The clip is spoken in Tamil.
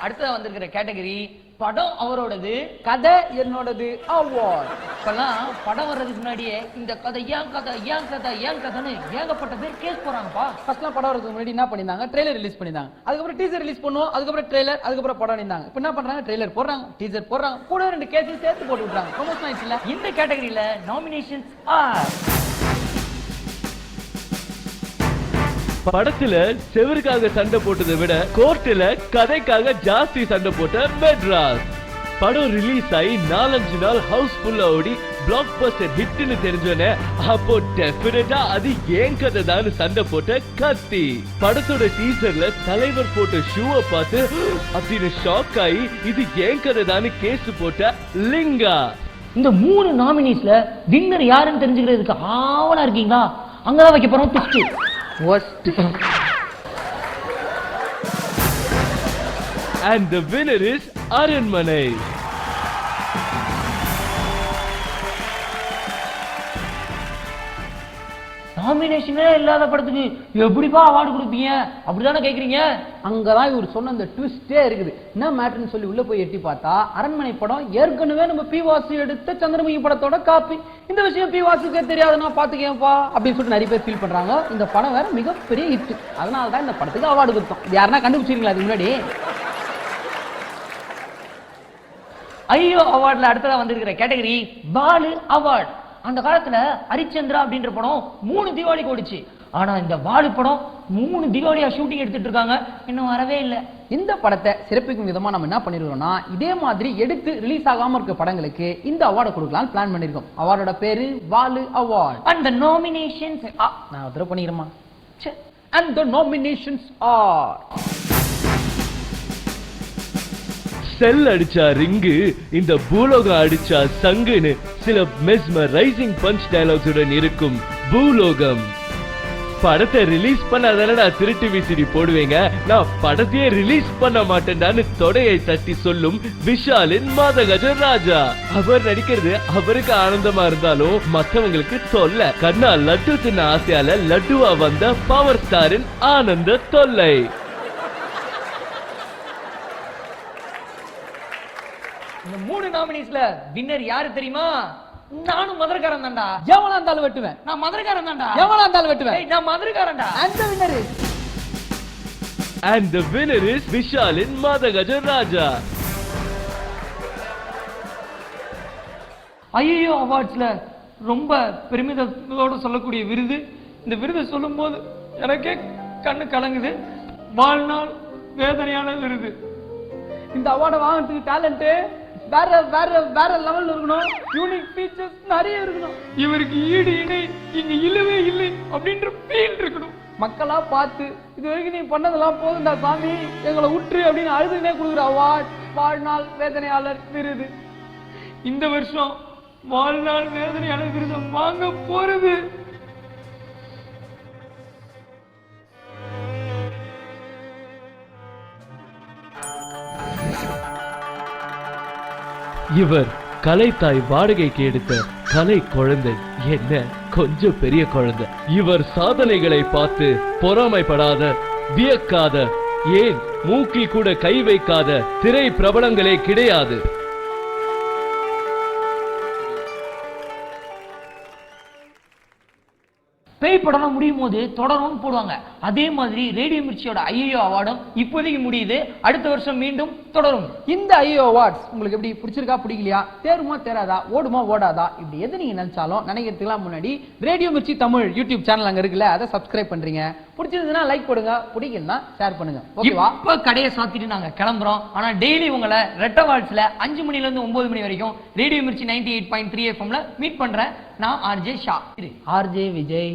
அடுத்ததா வந்திருக்கிற கேட்டகரி படம் அவரோடது, கதை என்னோடது அவார்ட். இப்பெல்லாம் படம் வர்றதுக்கு முன்னாடியே இந்த கதை ஏன் கதை ஏன் கதை ஏன் கதைன்னு ஏகப்பட்ட பேர் கேஸ் போறாங்கப்பா. ஃபர்ஸ்ட்லாம் படம் வரதுக்கு முன்னாடி என்ன பண்ணிருந்தாங்க, ட்ரெய்லர் ரிலீஸ் பண்ணிருந்தாங்க, அதுக்கப்புறம் டீசர் ரிலீஸ் பண்ணுவோம், அதுக்கப்புறம் ட்ரெய்லர், அதுக்கப்புறம் படம் இருந்தாங்க. இப்போ என்ன பண்றாங்க, ட்ரெய்லர் போடுறாங்க, டீசர் போடுறாங்க, கூட 2 கேஸையும் சேர்த்து போட்டு விட்டுறாங்க. ப்ரொமோஷன் ஆயிடுச்சுல. இந்த கேட்டகரியில நாமினேஷன்ஸ் ஆர் படத்துல செவருக்காக சண்டை போட்டதை விட கோர்ட்ல கதைக்காக ஜாஸ்தி சண்டை போட்ட மெட்ராஸ். படம் ரிலீஸ் ஆகி 4-5 நாள் ஹவுஸ்ஃபுல்லா ஓடி பிளாக் பஸ்டர் ஹிட்னு தெரிஞ்சோன்னே அப்போ டெஃபினட்டா அது ஏன் கதை தான் சண்டை போட்ட கத்தி. படத்தோட டீசர்ல தலைவர் போட்ட ஷூவை பார்த்து அப்படின்னு ஷாக் ஆகி இது ஏன் கதை தான் கேஸ் போட்ட லிங்கா. இந்த 3 நாமினிஸ்ல வின்னர் யாருன்னு தெரிஞ்சுக்கிறதுக்கு ஆவலா இருக்கீங்களா? அங்கதான் வைக்க போறோம் twist. And the winner is அரண்மனை. நாமினேஷனே இல்லாத படத்துக்கு எப்படிப்பா அவார்டு கொடுப்பீங்க அப்படிதானே கேக்குறீங்க? அங்கதான் இவர் சொன்ன அந்த ட்விஸ்டே இருக்குது. என்ன மேட்டர்னு சொல்லி உள்ள போய் எட்டி பார்த்தா அரண்மனை படம் ஏற்கனவே நம்ம பி வாசு எடுத்த சந்திரமுகி படத்தோட காப்பி. இந்த விஷயம் பி வாசுக்கே தெரியாதுன்னா பாத்துக்கேப்பா அப்படின்னு சொல்லிட்டு நிறைய பேர் ஃபீல் பண்றாங்க. இந்த படம் வேற மிகப்பெரிய ஹிட், அதனாலதான் இந்த படத்துக்கு அவார்டு கொடுத்தோம். இது யாருன்னா கண்டுபிடிச்சிருக்கீங்களா அதுக்கு முன்னாடி? ஐயோ அவார்ட்ல அடுத்ததா வந்திருக்கிற கேட்டகரி பாலு அவார்ட். அந்த காலத்துல ஹரிச்சந்திரா அப்படின்ற படம் 3 தீபாவளிக்கு ஓடிச்சு. ஆனா இந்த பாலு படம் 3 தீபாவளியா ஷூட்டிங் எடுத்துட்டு இருக்காங்க, இன்னும் வரவே இல்லை. இந்த படத்தை சிறப்பிக்கும் விதமா நம்ம என்ன பண்ணிருக்கோம்னா, இதே மாதிரி எடுத்து ரிலீஸ் ஆகாம இருக்க படங்களுக்கு இந்த அவார்டை கொடுக்கலாம் பிளான் பண்ணிருக்கோம். அவார்டோட பேரு பாலு அவார்ட். அந்த நாமினேஷன்ஸ் நான் உத்தரவு பண்ணிக்கிறேமா. And the nominations are செல் அடிச்சா ரிங்கு, இந்த பூலோகம் அடிச்சா சங்குன்னு சில மெஸ்மரைசிங் பஞ்ச் டயலாக்ஸுடன் இருக்கும் பூலோகம். படத்தை ரிலீஸ் பண்ணாதானடா திருட்டு விசிறி போடுவீங்க, நான் படத்தையே ரிலீஸ் பண்ண மாட்டேன்டான்னு தொடையை தட்டி சொல்லும் விஷாலின் மாதகஜ ராஜா. அவர் நடிக்கிறது அவருக்கு ஆனந்தமா இருந்தாலும் மத்தவங்களுக்கு தொல்லை. கண்ணா லட்டு தின்ன ஆசையால லட்டுவா வந்த பவர் ஸ்டாரின் ஆனந்த தொல்லை. இந்த 3 நாமினிஸ்ல வின்னர் யாரு தெரியுமா? நானும் மதுரைக்காரன் தான்டா. எவனா இருந்தாலும் வெட்டுவேன். நான் மதுரைக்காரன் தான்டா. எவனா இருந்தாலும் வெட்டுவேன். நான் மதுரைக்காரன்டா. And the winner is விஷாலின் மாதகஜ ராஜா. ஐயோ அவார்ட்ஸ்ல ரொம்ப பெருமிதத்தோட சொல்லக்கூடிய விருது. இந்த விருதை சொல்லும் போது எனக்கே கண்ணு கலங்குது. வாழ்நாள் வேதனையான விருது. இந்த அவார்டை வாங்குறதுக்கு டேலண்ட் வேற வேற வேற லெவல்ல இருக்கணும். யூனிக் ஃபீச்சர்ஸ் நிறைய இருக்கணும். இவருக்கு ஈடு இணை இங்க இல்லவே இல்லை அப்படின்ற ஃபீல் இருக்கணும். மக்களா பார்த்து இது வரைக்கும் நீ பண்ணதெல்லாம் போதுண்டா சாமி, எங்களை உற்று அப்படின்னு அழுதுனே கொடுக்குற அவார்ட் வாழ்நாள் வேதனையாளர் விருது. இந்த வருஷம் வாழ்நாள் வேதனையாளர் விருதை வாங்க போறது இவர் கலைத்தாய் வாடகைக்கு எடுத்த கலை குழந்தை, என்ன கொஞ்சம் பெரிய குழந்தை. இவர் சாதனைகளை பார்த்து பொறாமைப்படாத, வியக்காத, ஏன் மூக்கில் கூட கை வைக்காத திரை பிரபலங்களே கிடையாது. பேய் படம் முடியும் போது தொடரும் போடுவாங்க. அதே மாதிரி ரேடியோ மிர்ச்சியோட ஐயோ அவார்டும் இப்போதைக்கு முடியுது. அடுத்த வருஷம் மீண்டும் தொடரும். இந்த ஐயோ அவார்ட்ஸ் உங்களுக்கு எப்படி பிடிச்சிருக்கா பிடிக்கலையா, தேருமா தேராதா, ஓடுமா ஓடாதா, இப்படி எது நீங்க நினைச்சாலும் நினைக்கிறதுக்கெல்லாம் முன்னாடி radio Mirchi Tamil YouTube channel அங்க இருக்குல்ல, அதை சப்ஸ்கிரைப் பண்றீங்க. பிடிச்சிருந்ததுன்னா லைக் கொடுங்க, பிடிக்கலன்னா ஷேர் பண்ணுங்க. ஓகேவா? இப்ப கடையை சாத்திட்டு நாங்க கிளம்புறோம். ஆனா டெய்லி உங்களை ரெட் அவார்ட்ஸ்ல 5 மணில இருந்து 9 மணி வரைக்கும் ரேடியோ மிர்ச்சி 98.3 FM மீட் பண்றேன். நான் ஆர்ஜே ஷா. ஆர்ஜே விஜய்.